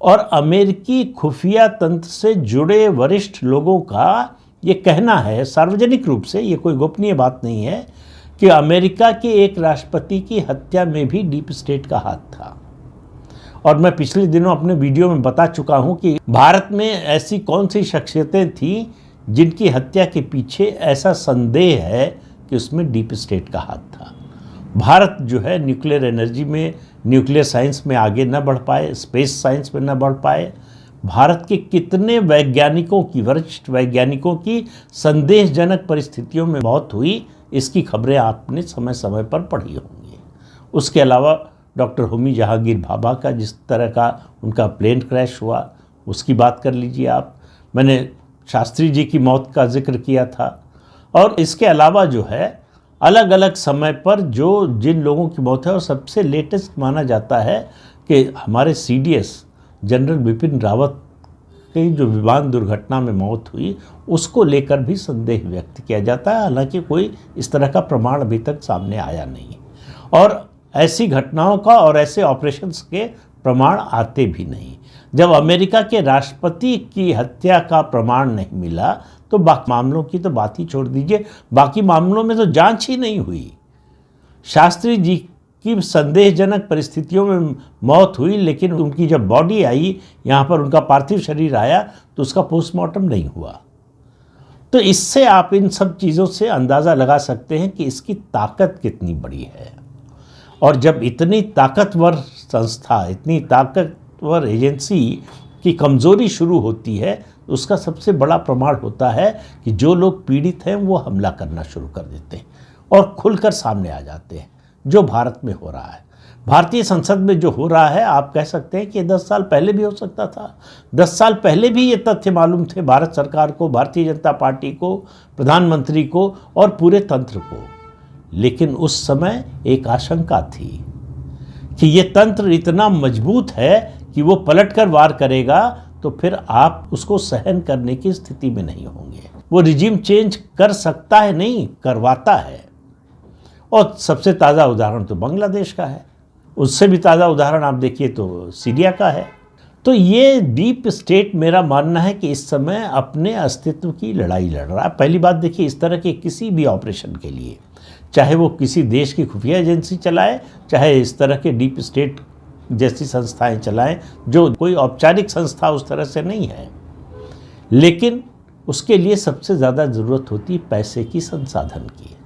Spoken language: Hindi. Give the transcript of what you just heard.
और अमेरिकी खुफिया तंत्र से जुड़े वरिष्ठ लोगों का ये कहना है सार्वजनिक रूप से, ये कोई गोपनीय बात नहीं है, कि अमेरिका के एक राष्ट्रपति की हत्या में भी डीप स्टेट का हाथ था। और मैं पिछले दिनों अपने वीडियो में बता चुका हूं कि भारत में ऐसी कौन सी शख्सियतें थीं जिनकी हत्या के पीछे ऐसा संदेह है कि उसमें डीप स्टेट का हाथ था। भारत जो है न्यूक्लियर एनर्जी में, न्यूक्लियर साइंस में आगे न बढ़ पाए, स्पेस साइंस में न बढ़ पाए। भारत के कितने वैज्ञानिकों की, वरिष्ठ वैज्ञानिकों की संदेहजनक परिस्थितियों में मौत हुई, इसकी खबरें आपने समय समय पर पढ़ी होंगी। उसके अलावा डॉक्टर होमी जहांगीर भाभा का जिस तरह का उनका प्लेन क्रैश हुआ, उसकी बात कर लीजिए आप। मैंने शास्त्री जी की मौत का जिक्र किया था। और इसके अलावा जो है अलग अलग समय पर जो जिन लोगों की मौत है, और सबसे लेटेस्ट माना जाता है कि हमारे CDS जनरल बिपिन रावत की जो विमान दुर्घटना में मौत हुई, उसको लेकर भी संदेह व्यक्त किया जाता है। हालांकि कोई इस तरह का प्रमाण अभी तक सामने आया नहीं, और ऐसी घटनाओं का और ऐसे ऑपरेशंस के प्रमाण आते भी नहीं। जब अमेरिका के राष्ट्रपति की हत्या का प्रमाण नहीं मिला तो बाकी मामलों की तो बात ही छोड़ दीजिए, बाकी मामलों में तो जांच ही नहीं हुई। शास्त्री जी की संदेहजनक परिस्थितियों में मौत हुई, लेकिन उनकी जब बॉडी आई, यहाँ पर उनका पार्थिव शरीर आया, तो उसका पोस्टमार्टम नहीं हुआ। तो इससे आप इन सब चीज़ों से अंदाज़ा लगा सकते हैं कि इसकी ताकत कितनी बड़ी है। और जब इतनी ताकतवर संस्था, इतनी ताकतवर एजेंसी की कमज़ोरी शुरू होती है, तो उसका सबसे बड़ा प्रमाण होता है कि जो लोग पीड़ित हैं वो हमला करना शुरू कर देते हैं और खुलकर सामने आ जाते हैं, जो भारत में हो रहा है। भारतीय संसद में जो हो रहा है, आप कह सकते हैं कि 10 साल पहले भी हो सकता था। 10 साल पहले भी ये तथ्य मालूम थे भारत सरकार को, भारतीय जनता पार्टी को, प्रधानमंत्री को और पूरे तंत्र को। लेकिन उस समय एक आशंका थी कि ये तंत्र इतना मजबूत है कि वो पलटकर वार करेगा तो फिर आप उसको सहन करने की स्थिति में नहीं होंगे। वो रिजीम चेंज कर सकता है, नहीं करवाता है। और सबसे ताज़ा उदाहरण तो बांग्लादेश का है, उससे भी ताज़ा उदाहरण आप देखिए तो सीरिया का है। तो ये डीप स्टेट, मेरा मानना है कि इस समय अपने अस्तित्व की लड़ाई लड़ रहा है। पहली बात देखिए, इस तरह के किसी भी ऑपरेशन के लिए, चाहे वो किसी देश की खुफिया एजेंसी चलाए, चाहे इस तरह के डीप स्टेट जैसी संस्थाएं चलाएं, जो कोई औपचारिक संस्था उस तरह से नहीं है, लेकिन उसके लिए सबसे ज़्यादा ज़रूरत होती है पैसे की, संसाधन की।